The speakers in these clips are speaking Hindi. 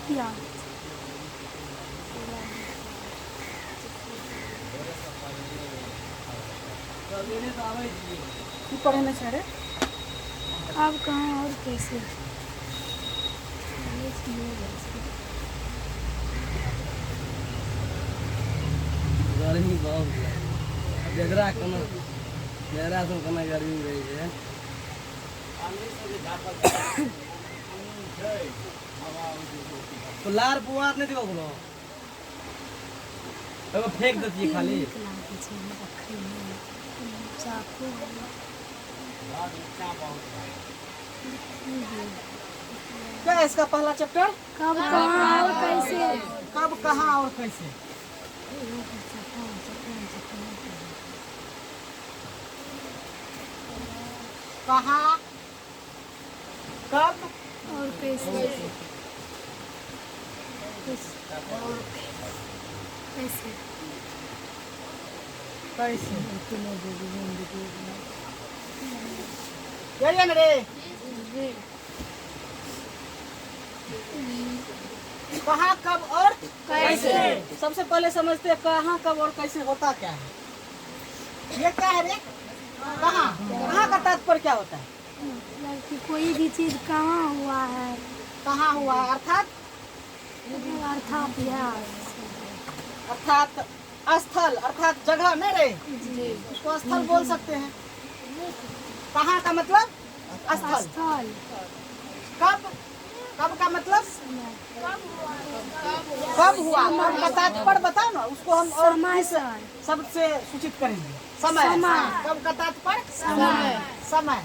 क्या पढ़े में सर अब कहाँ और कैसे गर्मी बहुत है जगरा कना मेरा तो कना गर्मी रही है लार पुआर नहीं दियो बोलो अब फेंक देती है खाली चाकू क्या है इसका पहला चैप्टर? कब कहाँ और कैसे कब कहाँ और कैसे। कहाँ कब और कैसे कैसे कैसे यही है ना रे। कहाँ कब और कैसे। सबसे पहले समझते हैं कहाँ कब और कैसे होता क्या है। ये क्या है रे? कहाँ कहाँ का तात्पर्य क्या होता है? मतलब कि कोई भी चीज कहाँ हुआ है कहाँ हुआ है अर्थात अर्थात स्थल अर्थात जगह नहीं रे। उसको स्थल बोल सकते हैं। कहाँ का मतलब स्थल। स्थल कब कब का मतलब कब हुआ। कब का तात्पर्य बताओ ना उसको हम और समय किस शब्द से सूचित करेंगे। समय। समय। कब का तात्पर्य समय। समय।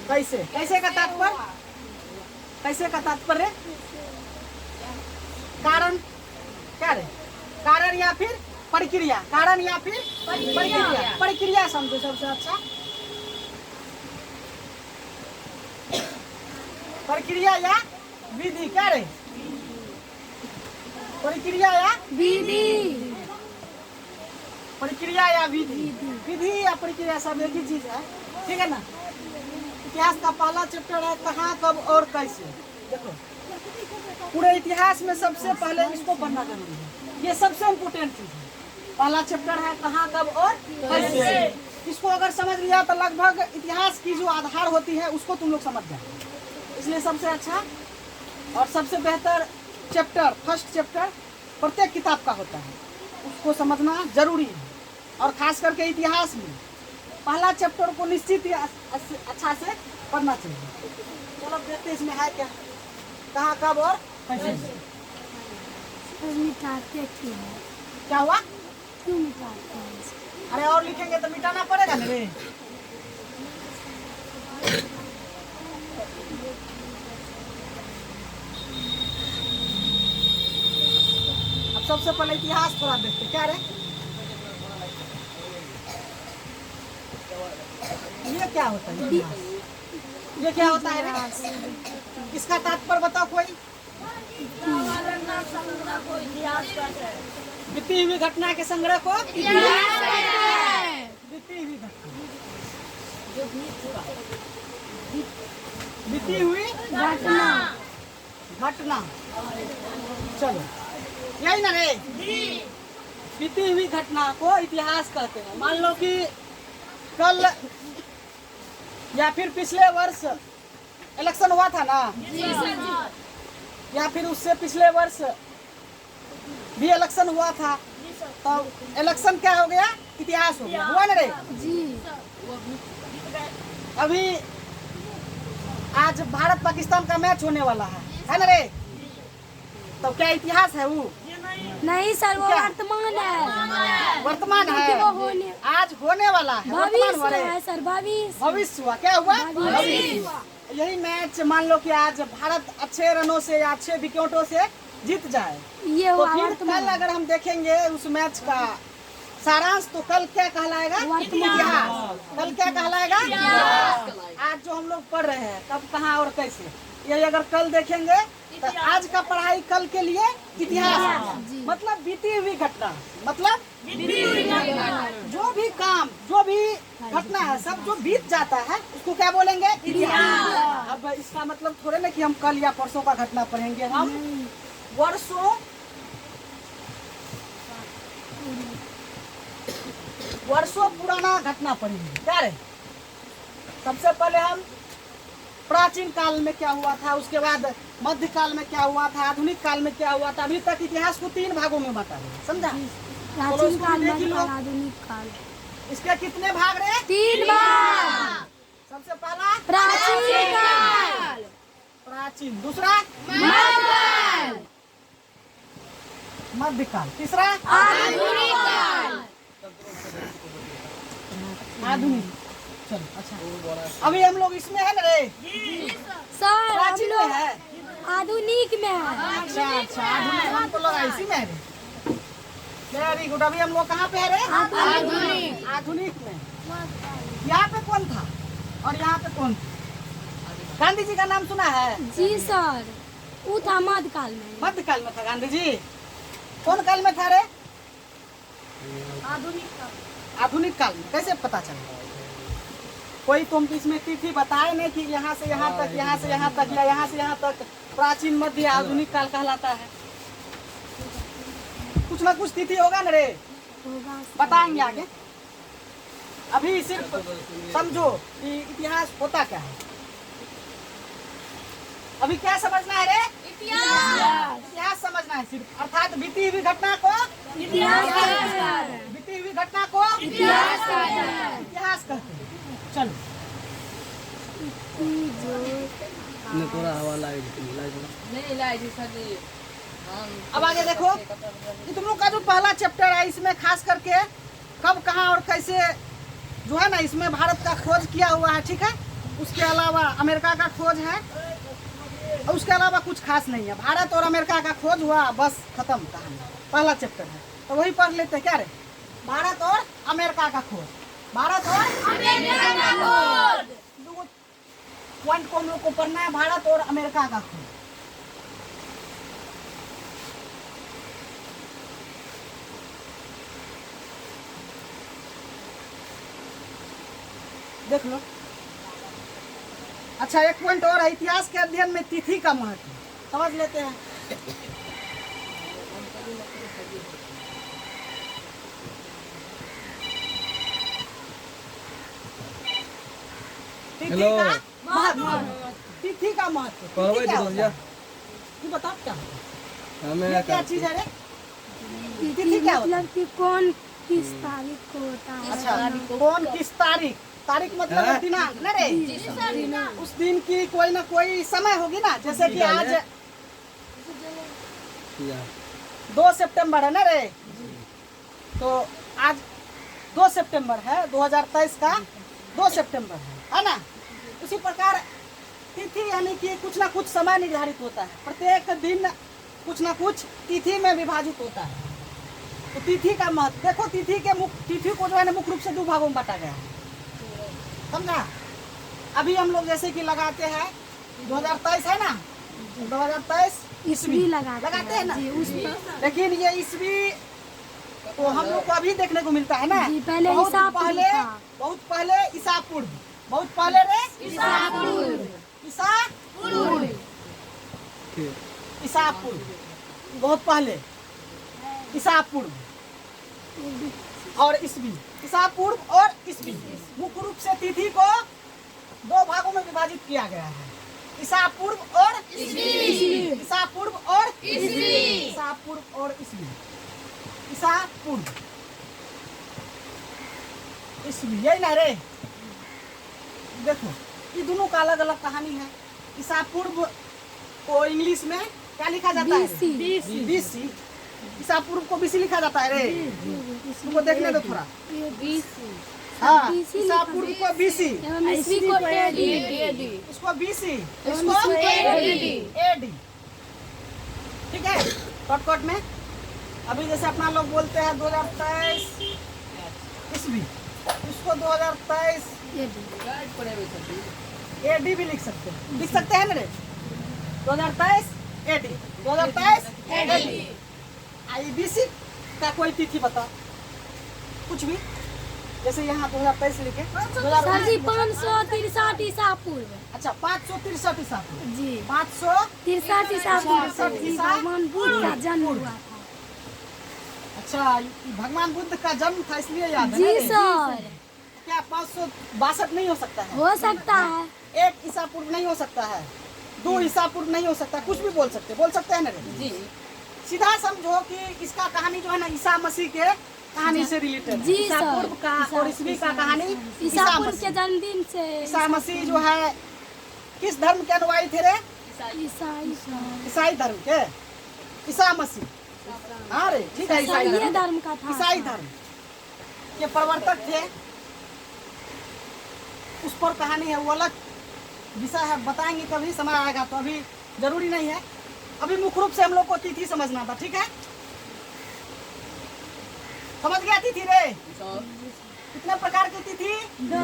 कैसे कैसे का तात्पर्य कैसे का तात्पर्य कारण क्या रे। कारण या फिर प्रक्रिया। कारण या फिर प्रक्रिया। प्रक्रिया समझो सबसे अच्छा। प्रक्रिया या विधि क्या रे। प्रक्रिया या विधि प्रक्रिया या विधि। विधि या प्रक्रिया सब एक ही चीज है। ठीक है ना। इतिहास का पहला चैप्टर है कहाँ कब और कैसे। देखो पूरे इतिहास में सबसे पहले इसको पढ़ना जरूरी है। ये सबसे इम्पोर्टेंट चीज है। पहला चैप्टर है कहाँ कब और कैसे। इसको अगर समझ लिया तो लगभग इतिहास की जो आधार होती है उसको तुम लोग समझ जाओ। इसलिए सबसे अच्छा और सबसे बेहतर चैप्टर फर्स्ट चैप्टर प्रत्येक किताब का होता है। उसको समझना जरूरी है। और खास करके इतिहास में पहला चैप्टर को निश्चित ही अच्छा से पढ़ना चाहिए। चलो देखते इसमें है क्या कहाँ कब और कैसे। मिटाते क्यों क्या हुआ। क्यों मिटाते हैं अरे और लिखेंगे तो मिटाना पड़ेगा ना रे। अब सबसे पहले इतिहास थोड़ा देखते क्या रे। ये क्या होता है इतिहास। ये क्या होता है रे। इसका तात्पर्य बताओ कोई। बीती हुई घटना के संग्रह को बीती हुई बीती हुई घटना घटना। चलो यही ना रे। बीती हुई घटना को इतिहास कहते हैं। मान लो कि कल या फिर पिछले वर्ष इलेक्शन हुआ था ना। या फिर उससे पिछले वर्ष भी इलेक्शन हुआ था तो इलेक्शन क्या हो गया इतिहास हो गया। हुआ ना रे। जी अभी आज भारत पाकिस्तान का मैच होने वाला है ना रे। तो क्या इतिहास है वो। नहीं सर वो क्या? वर्तमान है। वर्तमान क्योंकि है। वो होने आज होने वाला है। वर्तमान हो भविष्य रहे है सर भविष्य भविष्य हुआ क्या हुआ भविष्य। यही मैच मान लो कि आज भारत अच्छे रनों से या अच्छे विकेटों से जीत जाए ये तो हुआ फिर वर्तमान। कल अगर हम देखेंगे उस मैच का सारांश तो कल क्या कहलाएगा इतिहास। कल क्या कहलाएगा आज जो हम लोग पढ़ रहे हैं कब कहाँ और कैसे। ये अगर कल देखेंगे तो आज का पढ़ाई कल के लिए इतिहास है। मतलब बीती हुई घटना मतलब जो भी काम, जो भी घटना है, सब जो बीत जाता है उसको क्या बोलेंगे? इतिहास। अब इसका मतलब थोड़े ना कि हम कल या परसों का घटना पढ़ेंगे, हम वर्षों पुराना घटना पढ़ेंगे। क्या रे? सबसे पहले हम प्राचीन काल में क्या हुआ था, उसके बाद मध्य काल में क्या हुआ था, आधुनिक काल में क्या हुआ था। अभी तक इतिहास को 3 भागों में बांटा है, समझा? प्राचीन काल, मध्य काल, आधुनिक काल। इसके कितने भाग रहे? 3 भाग। सबसे पहला प्राचीन काल, प्राचीन, दूसरा मध्यकाल, मध्यकाल, तीसरा आधुनिक काल। आधुनिक। चलो अच्छा, अभी हम लोग इसमें है ना रे? सर हम प्राचीन में लोग है। आधुनिक में है। अच्छा अच्छा, आधुनिक हमको लगा इसी में है रे। Very good. अभी हम लोग कहाँ पे है रे? आधुनिक। आधुनिक में। यहाँ पे कौन था और यहाँ पे कौन था? गांधी जी का नाम सुना है? जी सर, वो था मध्यकाल में। मध्यकाल में था गांधी जी। कौन काल में था रे? आधुनिक काल में। कैसे पता चला? कोई तुम इसमें तिथि बताए नहीं कि यहाँ से यहाँ तक, यहाँ से यहाँ तक, या यहाँ से यहाँ तक प्राचीन, मध्य, आधुनिक काल कहलाता है। कुछ ना कुछ तिथि होगा ना रे? होगा। बताएंगे आगे। अभी सिर्फ समझो कि इतिहास होता क्या है। अभी क्या समझना है रे? इतिहास समझना है सिर्फ, अर्थात बीती हुई घटना को इतिहास कहते हैं। बीती हुई घटना को इतिहास कहते हैं। इतिहास कहते हैं। चलो ने तोरा हवा लाग नहीं लाग सदी। अब आगे देखो, ये तुम लोग का जो पहला चैप्टर है, इसमें खास करके कब, कहाँ और कैसे जो है ना, इसमें भारत का खोज किया हुआ है, ठीक है? उसके अलावा अमेरिका का खोज है, और उसके अलावा कुछ खास नहीं है। भारत और अमेरिका का खोज हुआ, बस खत्म कहानी। पहला चैप्टर है तो वही पढ़ लेते हैं। क्या रे? भारत और अमेरिका का खोज, भारत और अमेरिका का खोज। दो पॉइंट को हम लोग को पढ़ना है, भारत और अमेरिका का खोज। देख लो। अच्छा, एक पॉइंट और है, इतिहास के अध्ययन में तिथि का महत्व समझ लेते हैं। तिथि हेलो। का महत्व, तिथि का महत्व। कहबै तिथि क्या तो होता भैया। है? तू बता क्या होता है? हमें ये क्या चीज है रे? तिथि क्या होता है? मतलब कि कौन किस तारीख को होता है। अच्छा, कौन किस तारीख, तारीख मतलब हाँ? दिनांक ना रे? उस दिन की कोई ना कोई समय होगी ना, जैसे कि आज 2 सितंबर है ना रे? तो आज 2 सितंबर है, 2023 का 2 सितंबर है ना? उसी प्रकार तिथि यानी कि कुछ ना कुछ समय निर्धारित होता है, प्रत्येक दिन कुछ ना कुछ तिथि में विभाजित होता है। तो तिथि का महत्व देखो, तिथि को जो है ना मुख्य रूप से 2 भागों में बांटा गया है, समझा? अभी हम लोग जैसे कि लगाते हैं 2023 है ना, 2023 ईस्वी लगाते हैं ना जी, उस पर। लेकिन ये ईस्वी तो हम लोग को अभी देखने को मिलता है ना। जी, पहले बहुत ईसा पूर्व पहले, था। बहुत पहले ईसा पूर्व, बहुत पहले रे ईसा पूर्व, बहुत पहले ईसा पूर्व और ईस्वी, ईसा पूर्व और ईस्वी। मुख्य रूप से तिथि को 2 भागों में विभाजित किया गया है, ईसा पूर्व और ईस्वी, ईसा पूर्व और ईस्वी, ईसा पूर्व और ईस्वी, ईसा पूर्व ईस्वी, यही ना रे? देखो, ये दोनों का अलग अलग कहानी है। ईसा पूर्व को इंग्लिश में क्या लिखा जाता है? BC। ईसा पूर्व को BC लिखा जाता है रे? तुमको देखने दो थोड़ा। हाँ, ईसा पूर्व को BC, एवं ईस्वी को AD। इसको BC, इसको AD। ठीक है, कट में। अभी जैसे अपना लोग बोलते हैं 2023 ईस्वी, इसको 2023 AD भी लिख सकते हैं, लिख सकते हैं ना रे? 2023 AD, 2023 AD। IBC का कोई तिथि बता, कुछ भी, जैसे यहाँ 2023 लिखे सर जी 563 ईसा पूर्व। अच्छा 563 ईसा पूर्व। जी 563 ईसा पूर्व से 63 ईसा भगवान बुद्ध का जन्म हुआ था। अच्छा भगवान बुद्ध का जन्म था इसलिए याद है जी ना? सर। क्या 562 नहीं हो सकता है? हो सकता है। 1 ईसा पूर्व नहीं हो सकता है, 2 ईसा पूर्व नहीं हो सकता, कुछ भी बोल सकते हैं ना जी। सीधा समझो कि इसका कहानी जो है ना ईसा मसीह के कहानी से रिलेटेड जी ईसा सर। पूर्व का और ईसवी का कहानी ईसा पूर्व के जन्मदिन से ईसा मसीह जो है किस धर्म के अनुयायी थे रे? ईसाई धर्म के। ईसा मसीह, हाँ रे ठीक है, ईसाई धर्म का था। ईसाई धर्म के प्रवर्तक थे। उस पर कहानी है, वो अलग विषय है, बताएंगे कभी समय आएगा, तो अभी जरूरी नहीं है। अभी मुख्य रूप से हम लोग को तिथि समझना था, ठीक है? समझ गया तिथि रे? कितने प्रकार की तिथि? 2।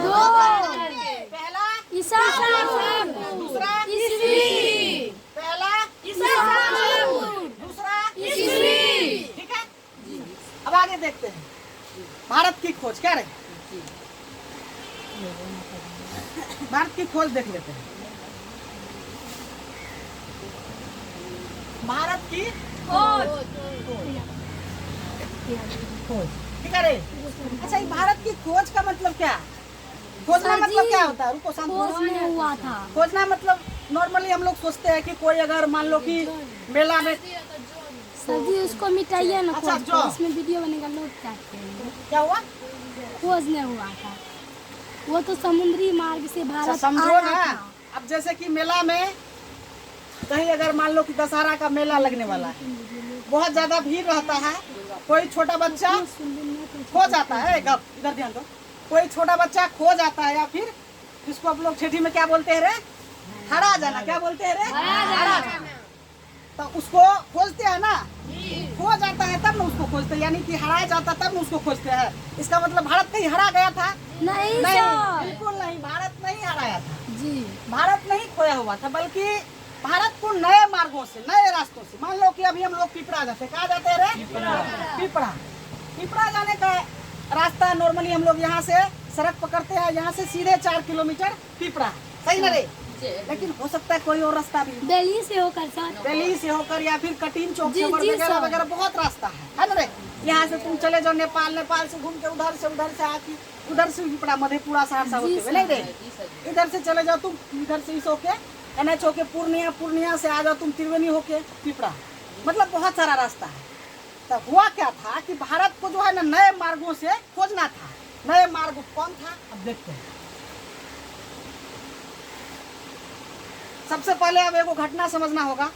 पहला ईसा पूर्व, दूसरा ईसवी, पहला ईसा पूर्व, दूसरा ईसवी। ठीक है। अब आगे देखते हैं भारत की खोज। क्या रे? भारत की खोज देख लेते हैं। भारत की खोज, ठीक है रे? अच्छा ये भारत की खोज का मतलब क्या? खोजना मतलब क्या होता है? रुको शांत हो। खोज नहीं हुआ था। खोजना मतलब नॉर्मली हम लोग सोचते हैं कि कोई अगर मान लो कि मेला में सर जी उसको मिटाइए ना। अच्छा, खोज को, इसमें वीडियो बनेगा, लोग चाहते हैं। क्या हुआ? खोज नहीं हुआ था, वो तो समुद्री मार्ग से अच्छा भारत समझो आया ना। था। अब जैसे कि मेला में कहीं अगर मान लो कि दशहरा का मेला लगने वाला है, बहुत ज्यादा भीड़ रहता है, कोई छोटा बच्चा खो जाता है, इधर ध्यान दो, कोई छोटा बच्चा खो जाता है, या फिर जिसको आप लोग ठेठी में क्या बोलते हैं रे? हरा जाना। क्या बोलते हैं रे? हरा जाना। तो उसको खोजते हैं ना, खो जाता है तब ना उसको खोजते हैं, यानी कि हराया जाता तब ना उसको खोजते हैं। इसका मतलब भारत कहीं हरा गया था? नहीं नहीं, सर बिल्कुल नहीं, भारत नहीं हराया था। जी। भारत नहीं खोया हुआ था, बल्कि भारत को नए मार्गों से, नए रास्तों से, मान लो कि अभी हम लोग पिपरा जाते, कहाँ जाते हैं रे? पिपरा जाने का रास्ता नॉर्मली हम लोग यहाँ से सड़क पकड़ते हैं, यहाँ से सीधे 4 किलोमीटर पिपरा, सही ना रे? लेकिन हो सकता है कोई और रास्ता भी, दिल्ली से होकर सर, दिल्ली से होकर या फिर कटीन चौक जी, से जी, वगैरह सर। वगैरह बहुत रास्ता है ना रे? यहाँ से तुम चले जाओ नेपाल, नेपाल से घूम के उधर से आके उधर से पिपरा, मधेपुरा, सहरसा जी, होते हुए, नहीं रे? इधर से चले जाओ तुम, इधर से इस होके NH होके पूर्णिया से आ जाओ तुम त्रिवेणी होके पिपरा, मतलब बहुत सारा रास्ता है। तो हुआ क्या था कि भारत को जो है ना नए मार्गों से खोजना था। नए मार्ग कौन था? अब देखते हैं। सबसे पहले अब एगो घटना समझना होगा।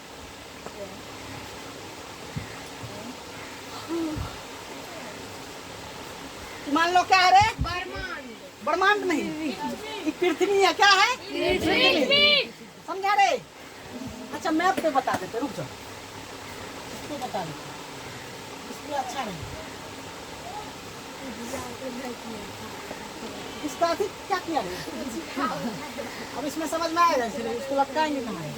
मान लो क्या है रे? ब्रह्मांड नहीं, ये पृथ्वी है। क्या है? पृथ्वी। समझा रे? अच्छा मैप पे बता देते, रुक जाओ, इसको बता देते, इसको अच्छा नहीं, इसका अधिक क्या किया रे? अब इसमें समझ में आएगा, इसलिए इसको लटकाएंगे कहाँ है?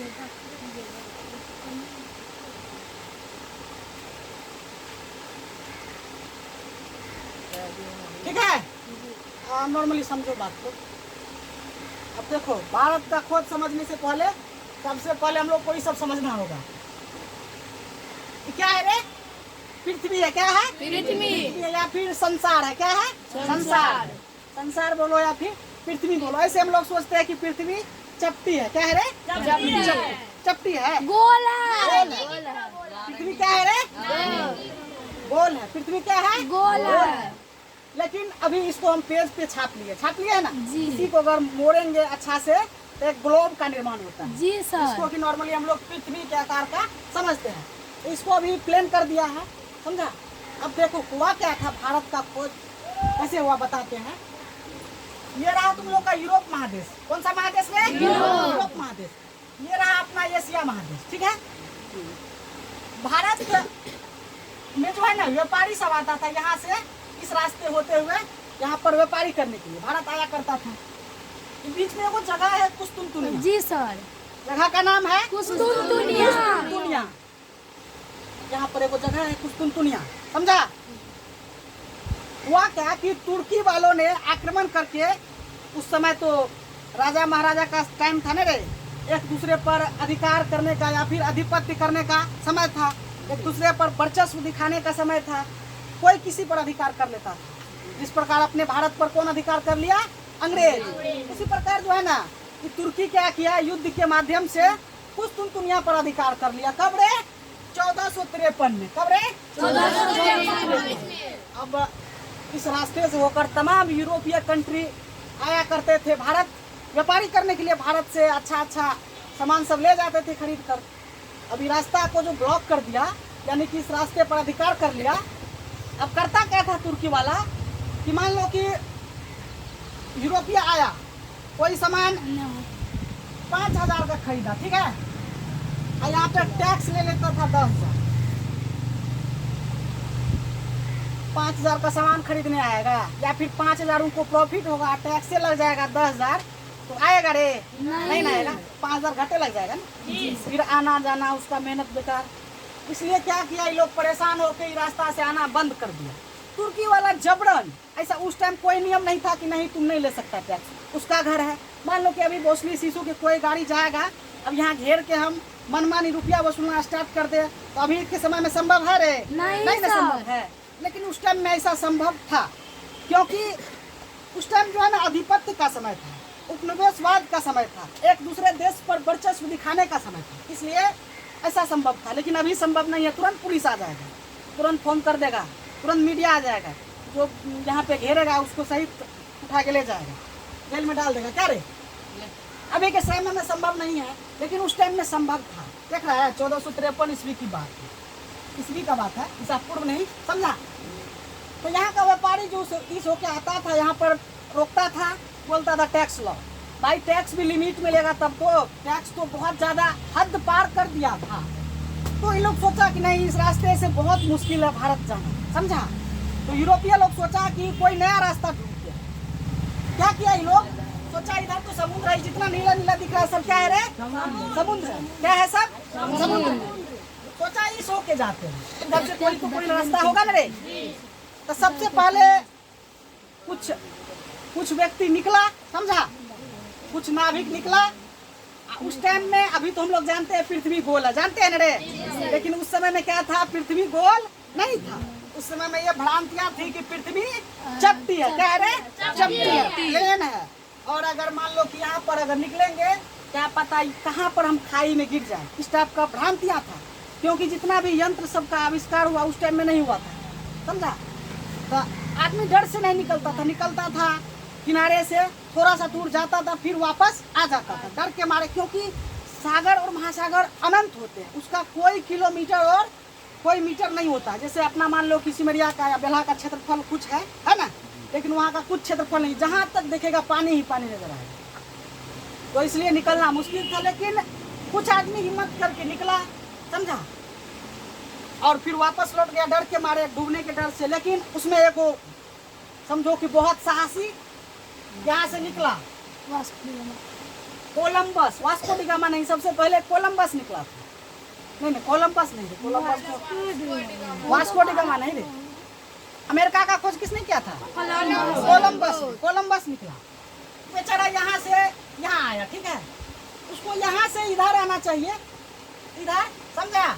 ठीक है, नॉर्मली समझो बात को। अब देखो भारत का खोज समझने से पहले सबसे पहले हम लोग को ये सब समझना होगा। क्या है रे? पृथ्वी है। क्या है? पृथ्वी है, या फिर संसार है। क्या है? संसार। संसार बोलो या फिर पृथ्वी बोलो। ऐसे हम लोग सोचते हैं कि पृथ्वी चपटी है। क्या है रे? चपटी है, गोल है। पृथ्वी क्या है रे? गोल है। पृथ्वी क्या है? गोल है। लेकिन अभी इसको हम पेज पे छाप लिए है ना जी। इसी को अगर मोड़ेंगे अच्छा से तो एक ग्लोब का निर्माण होता है। जी सर। इसको कि नॉर्मली हम लोग पृथ्वी के आकार का समझते हैं, तो इसको अभी प्लेन कर दिया है, समझा? अब देखो हुआ क्या था, भारत का खोज कैसे हुआ बताते हैं। ये रहा तुम लोग का यूरोप महादेश। कौन सा महादेश है? यूरोप महादेश। ये रहा अपना एशिया महादेश, ठीक है। भारत में जो है ना व्यापारी सब आता था, यहाँ से इस रास्ते होते हुए यहाँ पर व्यापारी करने के लिए भारत आया करता था। बीच में वो जगह है कुस्तुनतुनिया। जी सर। जगह का नाम है कुस्तुनतुनिया। यहाँ पर एक जगह है कुस्तुनतुनिया, समझा? हुआ क्या कि तुर्की वालों ने आक्रमण करके, उस समय तो राजा महाराजा का टाइम था ना रे, एक दूसरे पर अधिकार करने का या फिर अधिपत्य करने का समय था, एक दूसरे पर वर्चस्व दिखाने का समय था, कोई किसी पर अधिकार कर लेता था। जिस प्रकार अपने भारत पर कौन अधिकार कर लिया? अंग्रेज। इसी प्रकार जो है ना कि तुर्की क्या किया, युद्ध के माध्यम से कुस्तुनतुनिया पर अधिकार कर लिया। कब रे? 1453 में। कब रे? 1453। अब इस रास्ते से होकर तमाम यूरोपीय कंट्री आया करते थे भारत, व्यापारी करने के लिए भारत से अच्छा सामान सब ले जाते थे खरीद कर। अभी रास्ता को जो ब्लॉक कर दिया, यानी कि इस रास्ते पर अधिकार कर लिया। अब करता क्या था तुर्की वाला कि मान लो कि यूरोपीय आया, कोई सामान 5000 का खरीदा, ठीक है, और यहाँ पे टैक्स ले लेता था 10,000। 5000 का सामान खरीदने आएगा या फिर 5000 उनको प्रॉफिट होगा, टैक्स से लग जाएगा 10,000, तो आएगा रे? नहीं ना आएगा, 5000 घाटे लग जाएगा ना। फिर आना जाना उसका मेहनत बेकार। इसलिए क्या किया, ये लोग परेशान होकर रास्ता से आना बंद कर दिया। तुर्की वाला जबरन, ऐसा उस टाइम कोई नियम नहीं था कि नहीं तुम नहीं ले सकता टैक्स, उसका घर है। मान लो कि अभी भोसली शिशु के कोई गाड़ी जाएगा, अब यहाँ घेर के हम मनमानी रुपया वसूलना स्टार्ट कर दे, तो अभी के समय में संभव है रे? नहीं ना संभव है। लेकिन उस टाइम में ऐसा संभव था, क्योंकि उस टाइम जो है ना आधिपत्य का समय था, उपनिवेशवाद का समय था, एक दूसरे देश पर वर्चस्व दिखाने का समय था, इसलिए ऐसा संभव था। लेकिन अभी संभव नहीं है। तुरंत पुलिस आ जाएगा, तुरंत फोन कर देगा, तुरंत मीडिया आ जाएगा, जो यहाँ पे घेरेगा उसको सहित उठा के ले जाएगा, जेल में डाल देगा। क्या रे? अभी के समय में संभव नहीं है, लेकिन उस टाइम में संभव था। देख रहा है, 1453 ईस्वी की बात है, ईस्वी का बात है, ईसा पूर्व नहीं, समझा? तो यहाँ का व्यापारी जो इस होके आता था, यहाँ पर रोकता था, बोलता था टैक्स लो। भाई टैक्स भी लिमिट में लेगा, तब तो टैक्स तो बहुत ज्यादा हद पार कर दिया था। तो ये लोग सोचा कि नहीं, इस रास्ते से बहुत मुश्किल है भारत जाना, समझा? तो यूरोपीय लोग सोचा कि कोई नया रास्ता ढूंढते हैं। क्या किया ये लोग? सोचा इधर तो समुद्र है, जितना नीला नीला दिख रहा है सब क्या है रे? समुद्र। क्या है सब? समुद्र। सोचा इस होके जाते हैं, इधर से कोई तो कोई रास्ता होगा ना रे। तो सबसे पहले कुछ व्यक्ति निकला, समझा, कुछ नाविक निकला। उस टाइम में अभी तो हम लोग जानते हैं पृथ्वी गोल है, जानते हैं ना रे, लेकिन उस समय में क्या था, पृथ्वी गोल नहीं था। उस समय में ये भ्रांतियां थी कि पृथ्वी चपटी है। क्या है रे? चपटी है, प्लेन है। और अगर मान लो कि यहाँ पर अगर निकलेंगे, क्या पता कहाँ पर हम खाई में गिर जाए, इस टाइप का भ्रांतियां था। क्योंकि जितना भी यंत्र सबका आविष्कार हुआ उस टाइम में नहीं हुआ था, समझा? तो आदमी डर से नहीं निकलता था किनारे से, थोड़ा सा दूर जाता था, फिर वापस आ जाता था डर के मारे। क्योंकि सागर और महासागर अनंत होते हैं, उसका कोई किलोमीटर और कोई मीटर नहीं होता। जैसे अपना मान लो कि सिमरिया का या बेल्हा का क्षेत्रफल कुछ है ना, लेकिन वहाँ का कुछ क्षेत्रफल नहीं, जहाँ तक देखेगा पानी ही पानी नजर आएगा। तो इसलिए निकलना मुश्किल था, लेकिन कुछ आदमी हिम्मत करके निकला, समझा, और फिर वापस लौट गया डर के मारे, डूबने के डर से। लेकिन उसमें एक समझो कि बहुत साहसी यहाँ से निकला कोलंबस। वास्को डी गामा नहीं, सबसे पहले कोलंबस निकला था। नहीं कोलंबस नहीं, कोलंबस तो वास्को डी गामा नहीं रे। अमेरिका का खोज किसने किया था? कोलंबस निकला। बेचारा यहाँ से यहाँ आया, ठीक है, उसको यहाँ से इधर आना चाहिए, इधर, समझा?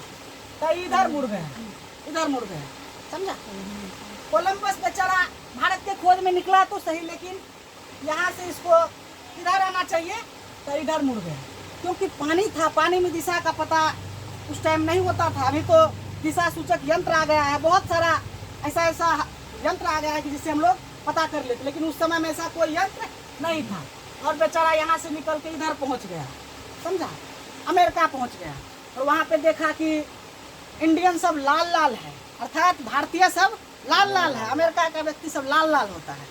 तो इधर मुड़ गया, समझा? कोलंबस बेचारा भारत के खोज में निकला तो सही, लेकिन यहाँ से इसको इधर आना चाहिए तो इधर मुड़ गया। क्योंकि पानी था, पानी में दिशा का पता उस टाइम नहीं होता था। अभी तो दिशा सूचक यंत्र आ गया है, बहुत सारा ऐसा यंत्र आ गया है कि जिससे हम लोग पता कर लेते, लेकिन उस समय में ऐसा कोई यंत्र नहीं था। और बेचारा यहाँ से निकल के इधर पहुँच गया, समझा? अमेरिका पहुँच गया, और वहाँ पे देखा कि इंडियन सब लाल लाल है, अर्थात भारतीय सब लाल लाल है, अमेरिका का व्यक्ति सब लाल लाल होता है।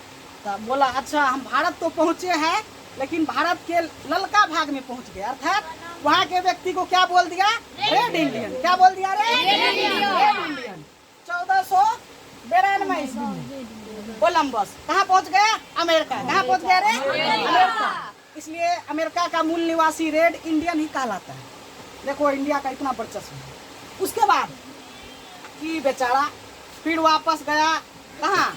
तो बोला अच्छा हम भारत तो पहुँचे हैं, लेकिन भारत के ललका भाग में पहुँच गए, अर्थात वहाँ के व्यक्ति को क्या बोल दिया? Red Indian. क्या बोल दिया? Red Indian. 1492 ईस्वी में कोलंबस कहाँ पहुँच गया? अमेरिका। कहाँ पहुँच गया रे? अमेरिका। इसलिए अमेरिका का मूल निवासी रेड इंडियन ही कहलाता है। देखो इंडिया का इतना वर्चस्व है। उसके बाद कि बेचारा फिर वापस गया कहाँ?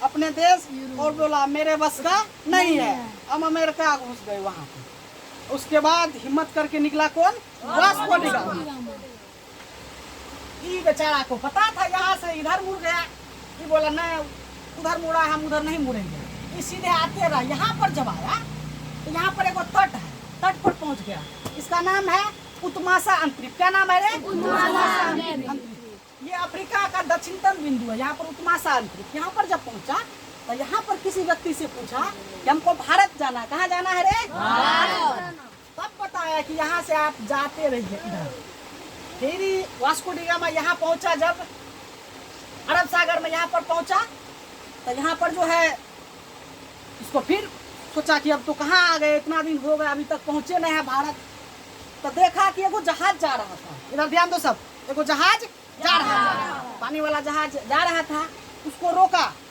अपने देश और बोला मेरे बस का नहीं है। हम अमेरिका घुस गए वहाँ पे। उसके बाद हिम्मत करके निकला कौन? Vasco D gamma. ये बेचारा को पता था यहाँ से इधर मुड़ गया, ये बोला नहीं उधर मुड़ा, हम उधर नहीं मुड़ेंगे, ये सीधे आते रहा। यहाँ पर जब आया तो यहाँ पर एक तट है, तट पर पहुँच गया। इसका नाम है उत्मासा अंतरिप। क्या नाम है रे? अंतरिप। ये अफ्रीका का दक्षिणतम बिंदु है, यहाँ पर उत्मासा अंतरिप। यहाँ पर जब पहुँचा तो यहाँ पर किसी व्यक्ति से पूछा कि हमको भारत जाना, कहाँ जाना है रे? भारत। तब बताया कि यहाँ से आप जाते रहिए इधर। फिर वास्को डी गामा यहाँ पहुँचा, जब अरब सागर में यहाँ पर पहुँचा तो यहाँ पर जो है इसको फिर सोचा कि अब तो कहाँ आ गए, इतना दिन हो गए अभी तक पहुँचे नहीं है भारत। तो देखा कि एगो जहाज जा रहा था, इधर ध्यान दो सब, एगो जहाज जा रहा था, पानी वाला जहाज जा रहा था। उसको रोका